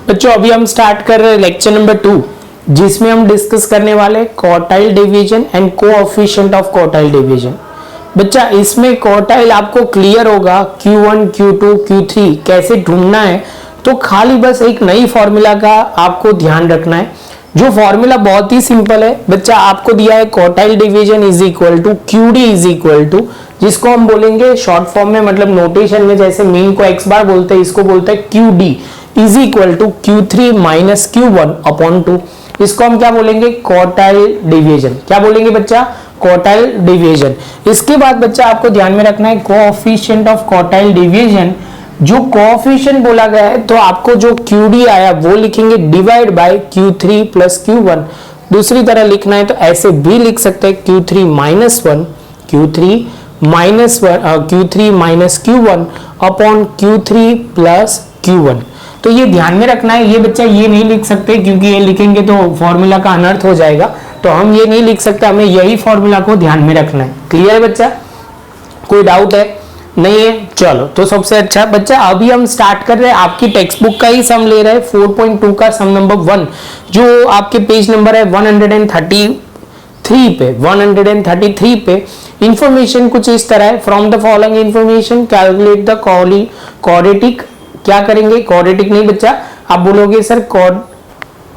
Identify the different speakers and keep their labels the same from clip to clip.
Speaker 1: बच्चों अभी हम स्टार्ट कर रहे हैं लेक्चर नंबर 2, जिसमें हम डिस्कस करने वाले quartile division and coefficient of quartile division. बच्चा इसमें क्वार्टाइल आपको क्लियर होगा, Q1, Q2, Q3 कैसे ढूंढना है। तो खाली बस एक नई फॉर्मूला का आपको ध्यान रखना है, जो फॉर्मूला बहुत ही सिंपल है। बच्चा आपको दिया है quartile division is equal to QD is equal to, जिसको हम बोलेंगे शॉर्ट फॉर्म में, मतलब नोटेशन में जैसे मीन को x बार बोलते हैं, इसको बोलते हैं QD is equal to Q3 minus Q1 upon 2। इसको हम क्या बोलेंगे? Quartile division. क्या बोलेंगे बच्चा? Quartile division. इसके बाद बच्चा आपको ध्यान में रखना है कोएफिशिएंट ऑफ क्वार्टाइल डिवीजन। जो कोएफिशिएंट बोला गया है तो आपको जो QD आया वो लिखेंगे divide by Q3 plus Q1। दूसरी तरह लिखना है तो ऐसे भी लिख सकते हैं Q3 minus 1, Q3 minus Q1 upon Q3 plus Q1। तो ये ध्यान में रखना है। ये बच्चा ये नहीं लिख सकते, क्योंकि ये लिखेंगे तो फॉर्मूला का अनर्थ हो जाएगा, तो हम ये नहीं लिख सकते, हमें यही फॉर्मूला को ध्यान में रखना है। क्लियर है बच्चा? कोई डाउट है? नहीं है? चलो तो सबसे अच्छा बच्चा अभी हम स्टार्ट कर रहे हैं, आपकी टेक्स्ट बुक का ही सम ले रहे हैं, 4.2 का सम नंबर 1, जो आपके पेज नंबर है 133 पे। 133 पे इंफॉर्मेशन कुछ इस तरह है, from the following information calculate the quadratic. क्या करेंगे? क्वाड्रेटिक नहीं बच्चा, आप बोलोगे sir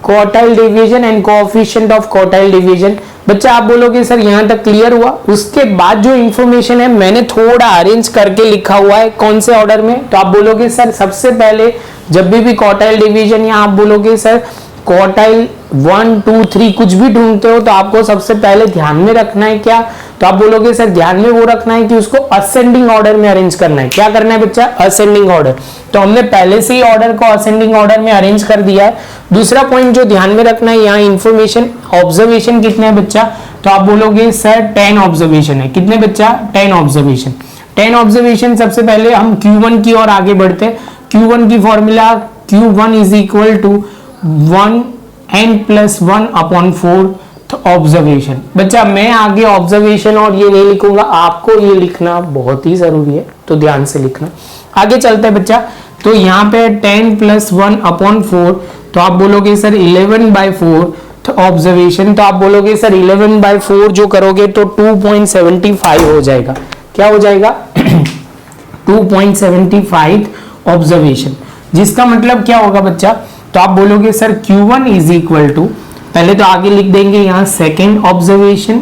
Speaker 1: quartile division and coefficient of quartile division. बच्चा आप बोलोगे सर यहां तक क्लियर हुआ। उसके बाद जो इंफॉर्मेशन है मैंने थोड़ा अरेंज करके लिखा हुआ है। कौन से ऑर्डर में? तो आप बोलोगे सर सबसे पहले जब भी क्वार्टाइल डिवीजन, या आप बोलोगे सर क्वार्टाइल 1, 2, 3 कुछ भी ढूंढते हो तो आपको सबसे पहले ध्यान में रखना है क्या? तो आप बोलोगे सर ध्यान में वो रखना है कि उसको असेंडिंग ऑर्डर में अरेंज करना है। क्या करना है बच्चा? Ascending order. तो हमने पहले से ही ऑर्डर को असेंडिंग ऑर्डर में अरेंज कर दिया है। दूसरा पॉइंट जो ध्यान में रखना है, यहाँ इंफॉर्मेशन ऑब्जर्वेशन कितने हैं बच्चा? तो आप बोलोगे सर 10 ऑब्जर्वेशन है। कितने बच्चा? 10 ऑब्जर्वेशन। 10 ऑब्जर्वेशन। सबसे पहले हम Q1 की ओर आगे बढ़ते हैं। Q1 की formula Q1 is equal to 1n+1 upon 4 observation. बच्चा मैं आगे ऑब्जर्वेशन और ये नहीं लिखूंगा, आपको ये लिखना बहुत ही जरूरी है, तो ध्यान से लिखना। आगे चलते हैं बच्चा। तो यहाँ पे 10+1 अपॉन 4, तो आप बोलोगे सर 11/4 ऑब्जर्वेशन। तो आप बोलोगे सर 11/4 जो करोगे तो 2.75 हो जाएगा। क्या हो जाएगा? 2.75 ऑब्जर्वेशन। जिसका मतलब क्या होगा बच्चा? तो आप बोलोगे sir Q1 is equal to, पहले तो आगे लिख देंगे यहां सेकेंड ऑब्जर्वेशन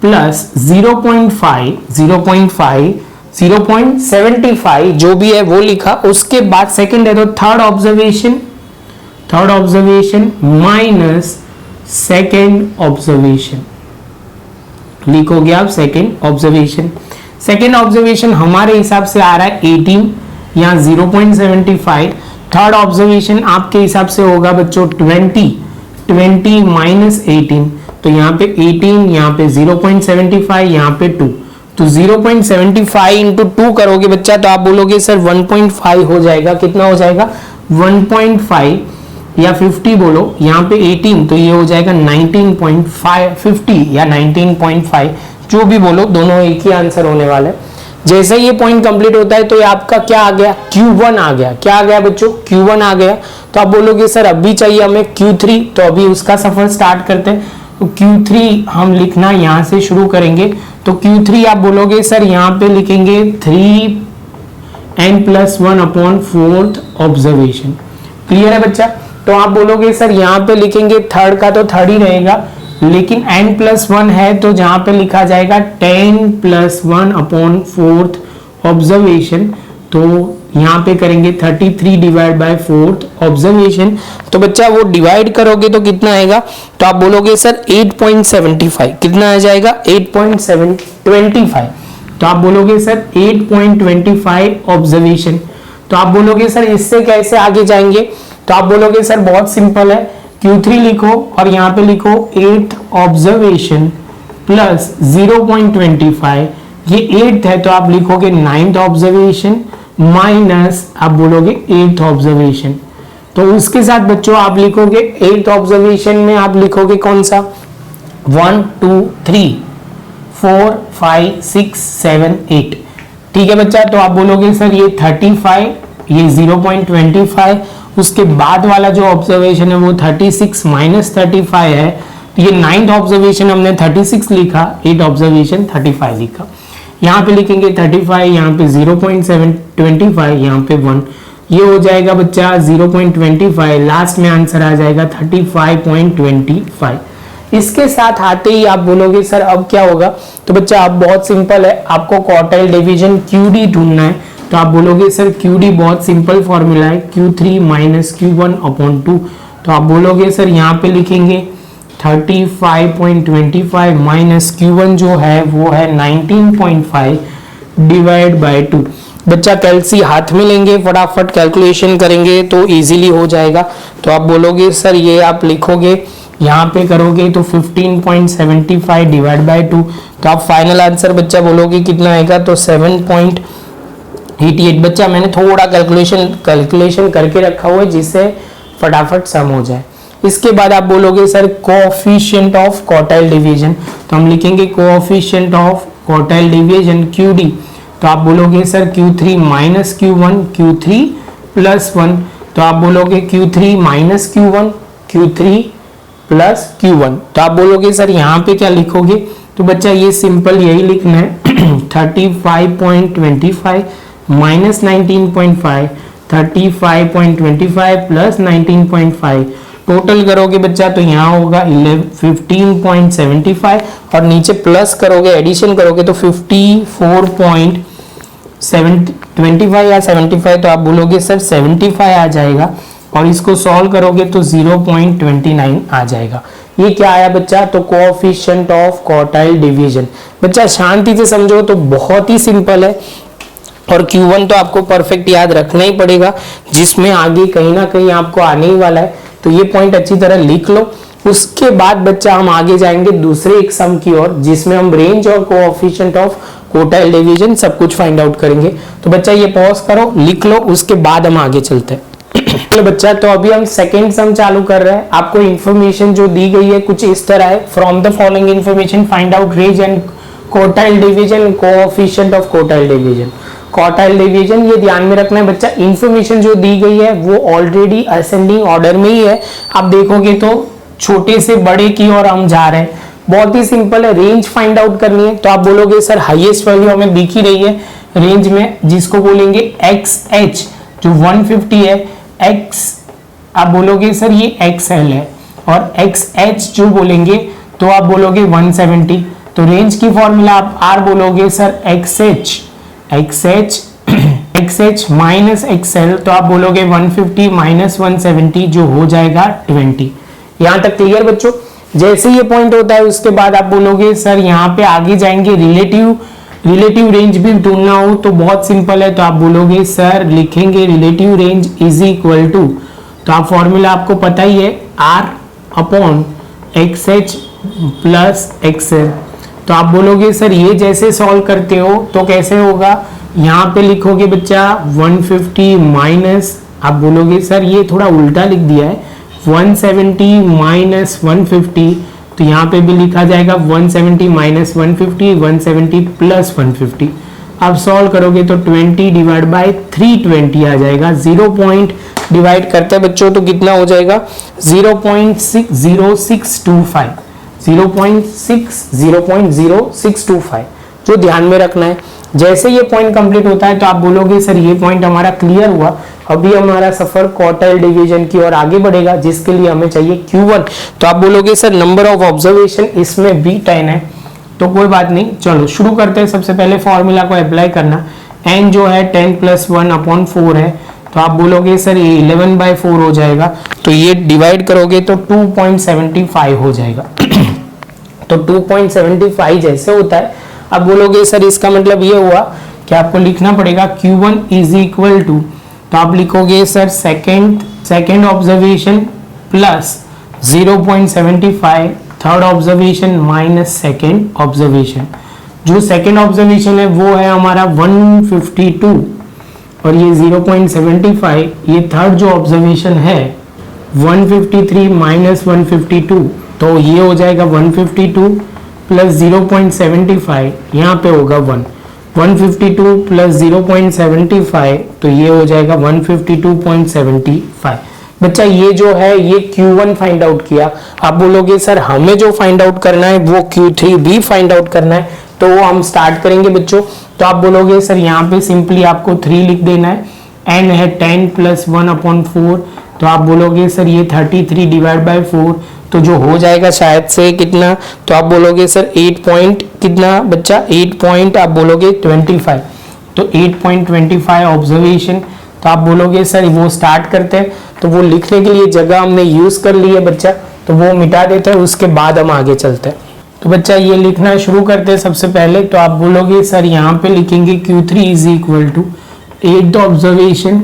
Speaker 1: प्लस 0.75 जो भी है वो लिखा। उसके बाद सेकेंड है तो third observation minus second observation लिखोगे आप। सेकेंड ऑब्जर्वेशन हमारे हिसाब से आ रहा है 18, यहाँ 0.75। थर्ड ऑब्जर्वेशन आपके हिसाब से होगा बच्चों 20 माइनस 18, तो यहाँ पे 18, यहाँ पे 0.75, यहाँ पे 2, तो 0.75 इंटू 2 करोगे बच्चा तो आप बोलोगे सर 1.5 हो जाएगा। कितना हो जाएगा? 1.5 या 50 बोलो, यहाँ पे 18 तो ये हो जाएगा 19.50 या 19.5, जो भी बोलो, दोनों एक ही आंसर होने वाला है। जैसे ये पॉइंट कंप्लीट होता है तो ये आपका क्या आ गया? Q1 आ गया। क्या आ गया बच्चों? Q1 आ गया। तो आप बोलोगे सर अभी चाहिए हमें Q3, तो अभी उसका सफर स्टार्ट करते हैं। तो Q3 हम लिखना यहाँ से शुरू करेंगे। तो Q3 आप बोलोगे सर यहाँ पे लिखेंगे 3n+1 upon 4th observation. Clear है बच्चा? तो आप बोलोगे सर यहाँ पे लिखेंगे थर्ड का तो थर्ड ही रहेगा, लेकिन n+1 है तो जहां पे लिखा जाएगा 10+1 अपॉन 4th ऑब्जर्वेशन। तो यहाँ पे करेंगे 33 डिवाइड बाय 4th ऑब्जर्वेशन। तो बच्चा वो डिवाइड करोगे तो कितना आएगा? तो आप बोलोगे सर 8.75। कितना आ जाएगा? 8.725। तो आप बोलोगे सर 8.25 ऑब्जर्वेशन। तो आप बोलोगे सर इससे कैसे आगे जाएंगे? तो आप बोलोगे सर बहुत सिंपल है, Q3 लिखो और यहाँ पे लिखो 8th ऑब्जर्वेशन प्लस 0.25, ये 8th है तो आप लिखोगे 9th ऑब्जर्वेशन माइनस आप बोलोगे 8th ऑब्जर्वेशन। तो उसके साथ बच्चों आप लिखोगे 8th ऑब्जर्वेशन में आप लिखोगे कौन सा? 1, 2, 3, 4, 5, 6, 7, 8। ठीक है बच्चा, तो आप बोलोगे सर ये 35, ये 0.25, उसके बाद वाला जो ऑब्जर्वेशन है वो 36 माइनस 35 है, तो ये 9th ऑब्जर्वेशन हमने 36 लिखा, 8 ऑब्जर्वेशन 35 लिखा। यहाँ पे लिखेंगे 35, यहाँ पे 0.725, यहाँ पे 1, ये हो जाएगा बच्चा 0.25, लास्ट में आंसर आ जाएगा 35.25। इसके साथ आते ही आप बोलोगे सर अब क्या होगा, तो बच्चा अब बहुत सिंपल है, आपको क्वार्टाइल डिवीजन QD ढूंढना है, तो आप बोलोगे सर QD बहुत सिंपल फॉर्मूला है, Q3 माइनस Q1 अपॉन 2, तो आप बोलोगे सर यहाँ पे लिखेंगे 35.25 माइनस Q1 जो है वो है 19.5 डिवाइड बाय 2। बच्चा कैलसी हाथ में लेंगे, फटाफट कैलकुलेशन करेंगे तो इजीली हो जाएगा। तो आप बोलोगे सर ये आप लिखोगे, यहाँ पे करोगे तो 15.75 डिवाइड बाय 2, तो आप फाइनल आंसर बच्चा बोलोगे कितना आएगा, तो 7.88। बच्चा मैंने थोड़ा कैलकुलेशन करके रखा हुआ है जिससे फटाफट सम हो जाए। इसके बाद आप बोलोगे sir coefficient of quartile division, तो हम लिखेंगे coefficient of quartile division QD, तो आप बोलोगे sir Q3 minus Q1, Q3 plus 1, तो आप बोलोगे Q3 minus Q1, Q3 plus Q1, तो आप बोलोगे सर यहाँ पे क्या लिखोगे, तो बच्चा ये सिंपल यही लिखना है 35.25 माइनस 19.5, 35.25 प्लस 19.5, टोटल करोगे बच्चा तो यहाँ होगा 15.75 और नीचे प्लस करोगे, एडिशन करोगे तो 54.25 या 75, तो आप बोलोगे सर 75 आ जाएगा और इसको सॉल्व करोगे तो 0.29 आ जाएगा। ये क्या आया बच्चा, तो कोएफिशिएंट ऑफ क्वार्टाइल डिवीजन। बच्चा शांति से समझो तो बहुत ही सिंपल है और Q1 तो आपको परफेक्ट याद रखना ही पड़ेगा, जिसमें आगे कहीं ना कहीं आपको आने ही वाला है, तो ये पॉइंट अच्छी तरह लिख लो। उसके बाद बच्चा हम आगे जाएंगे दूसरे एक सम की ओर, जिसमें हम रेंज और कोएफिशिएंट ऑफ क्वार्टाइल डिवीजन सब कुछ फाइंड आउट करेंगे। तो बच्चा ये पॉज करो, लिख लो, उसके बाद हम आगे चलते हैं। चलो बच्चा, तो अभी हम सेकेंड सम चालू कर रहे हैं। आपको इंफॉर्मेशन जो दी गई है कुछ इस तरह है, from the following information find out range and quartile division, coefficient of quartile division. Quartile division ये ध्यान में रखना है बच्चा, इंफॉर्मेशन जो दी गई है वो ऑलरेडी असेंडिंग ऑर्डर में ही है। आप देखोगे तो छोटे से बड़े की ओर हम जा रहे हैं, बहुत ही सिंपल है। रेंज फाइंड आउट करनी है, तो आप बोलोगे सर हाईएस्ट वैल्यू हमें दिख ही रही है रेंज में, जिसको बोलेंगे XH जो 150 है, X आप बोलोगे सर ये XL है, और XH जो बोलेंगे तो आप बोलोगे 170। तो रेंज की फॉर्मूला आप R बोलोगे सर XH माइनस XL, तो आप बोलोगे 150 माइनस 170 जो हो जाएगा 20। यहाँ तक क्लियर बच्चों? जैसे ये पॉइंट होता है उसके बाद आप बोलोगे सर यहाँ पे आगे जाएंगे, रिलेटिव रेंज भी ढूंढना हो तो बहुत सिंपल है, तो आप बोलोगे सर लिखेंगे relative range is equal to, तो आप फॉर्मूला आपको पता ही है R upon XH plus XL। तो आप बोलोगे सर ये जैसे सॉल्व करते हो तो कैसे होगा, यहाँ पे लिखोगे बच्चा 150 माइनस, आप बोलोगे सर ये थोड़ा उल्टा लिख दिया है, 170 माइनस 150, तो यहाँ पे भी लिखा जाएगा 170 माइनस 150, 170 प्लस 150। आप सॉल्व करोगे तो 20 डिवाइड बाय 320 आ जाएगा। 0 पॉइंट डिवाइड करते हैं बच्चों तो कितना हो जाएगा 0.0625, 0.0625 जो ध्यान में रखना है। जैसे ये पॉइंट कंप्लीट होता है तो आप बोलोगे सर ये पॉइंट हमारा क्लियर हुआ, अभी हमारा सफर क्वार्टाइल डिवीजन की ओर आगे बढ़ेगा, जिसके लिए हमें चाहिए Q1। तो आप बोलोगे सर नंबर ऑफ ऑब्जर्वेशन इसमें भी 10 है, तो कोई बात नहीं, चलो शुरू करते हैं। सबसे पहले फॉर्मूला को अप्लाई करना, n जो है 10 प्लस 1 अपॉन 4 है, तो आप बोलोगे सर ये 11/4 हो जाएगा, तो ये डिवाइड करोगे तो 2.75 हो जाएगा। तो 2.75 जैसे होता है, अब बोलोगे सर इसका मतलब ये हुआ कि आपको लिखना पड़ेगा Q1 इज इक्वल टू, तो आप लिखोगे sir second observation plus 0.75, third observation minus second observation. जो सेकेंड ऑब्जर्वेशन है वो है हमारा 152 और ये 0.75, ये थर्ड जो ऑब्जर्वेशन है 153 माइनस 152, तो ये हो जाएगा 152 प्लस 0.75, यहाँ पे होगा 1, 152 प्लस 0.75 तो ये हो जाएगा 152.75। बच्चा ये जो है ये Q1 फाइंड आउट किया। आप बोलोगे सर हमें जो फाइंड आउट करना है वो Q3 भी फाइंड आउट करना है, तो वो हम स्टार्ट करेंगे बच्चों। तो आप बोलोगे सर यहाँ पे सिंपली आपको 3 लिख देना है, n है 10 प्लस 1/4, तो आप बोलोगे सर ये 33 डिवाइड बाय 4, तो जो हो जाएगा शायद से कितना, तो आप बोलोगे सर 8 पॉइंट कितना बच्चा 8 पॉइंट आप बोलोगे 25, तो 8.25 ऑब्जर्वेशन। तो आप बोलोगे सर वो स्टार्ट करते हैं, तो वो लिखने के लिए जगह हमने यूज कर ली है बच्चा, तो वो मिटा देते हैं, उसके बाद हम आगे चलते हैं। तो बच्चा ये लिखना शुरू करते हैं सबसे पहले। तो आप बोलोगे सर यहाँ पे लिखेंगे Q3 is equal to 8th observation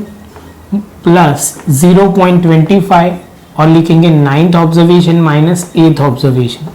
Speaker 1: plus 0.25 और लिखेंगे 9th observation minus 8th observation.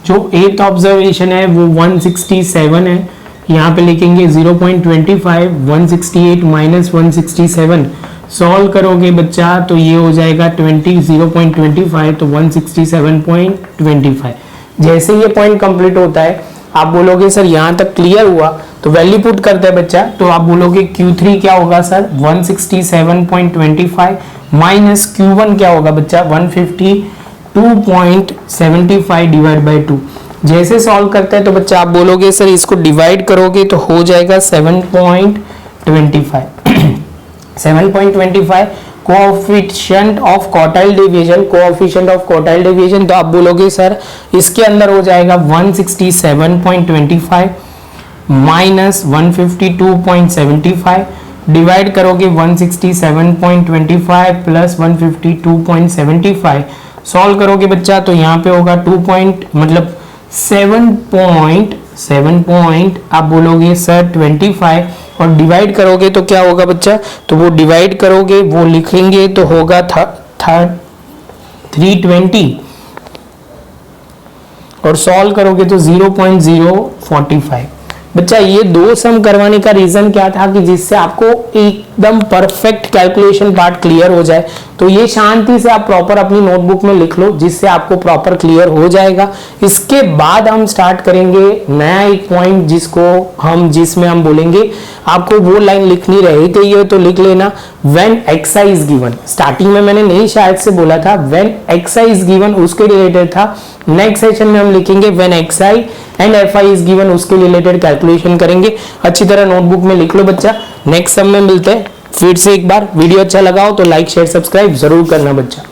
Speaker 1: जो 8th ऑब्जर्वेशन है वो 167 है, यहाँ पे लिखेंगे 0.25, 168 माइनस 167 सॉल्व करोगे बच्चा तो ये हो जाएगा 0.25, तो 167.25। जैसे ये पॉइंट कंप्लीट होता है आप बोलोगे सर यहाँ तक क्लियर हुआ, तो वैल्यू पुट करते हैं बच्चा। तो आप बोलोगे Q3 क्या होगा सर 167.25 माइनस Q1 क्या होगा बच्चा 152.75 डिवाइड बाय 2। जैसे सॉल्व करते हैं तो बच्चा आप बोलोगे सर इसको डिवाइड करोगे तो हो जाएगा 7.25 7.25 coefficient of quartile division, coefficient of quartile division. तो आप बोलोगे सर इसके अंदर हो जाएगा 167.25 माइनस 152.75 डिवाइड करोगे 167.25 प्लस 152.75 सॉल्व करोगे बच्चा तो यहाँ पे होगा 7 आप बोलोगे सर 25 और डिवाइड करोगे तो क्या होगा बच्चा, तो वो डिवाइड करोगे वो लिखेंगे तो होगा 320 और सॉल्व करोगे तो 0.045। बच्चा ये दो सम करवाने का रीजन क्या था कि जिससे आपको एकदम परफेक्ट कैलकुलेशन पार्ट क्लियर हो जाए। तो ये शांति से आप प्रॉपर अपनी नोटबुक में लिख लो जिससे आपको प्रॉपर क्लियर हो जाएगा। इसके बाद हम स्टार्ट करेंगे नया एक पॉइंट जिसमें हम बोलेंगे आपको वो लाइन लिखनी रही चाहिए तो लिख लेना when xi is given. Starting में मैंने नहीं शायद से बोला था व्हेन xi इज गिवन उसके रिलेटेड था। नेक्स्ट सेशन में हम लिखेंगे when xi and fi is given उसके रिलेटेड कैलकुलेशन करेंगे। अच्छी तरह नोटबुक में लिख लो बच्चा। नेक्स्ट सम में मिलते हैं फिर से एक बार। वीडियो अच्छा लगा हो तो लाइक शेयर सब्सक्राइब जरूर करना बच्चा।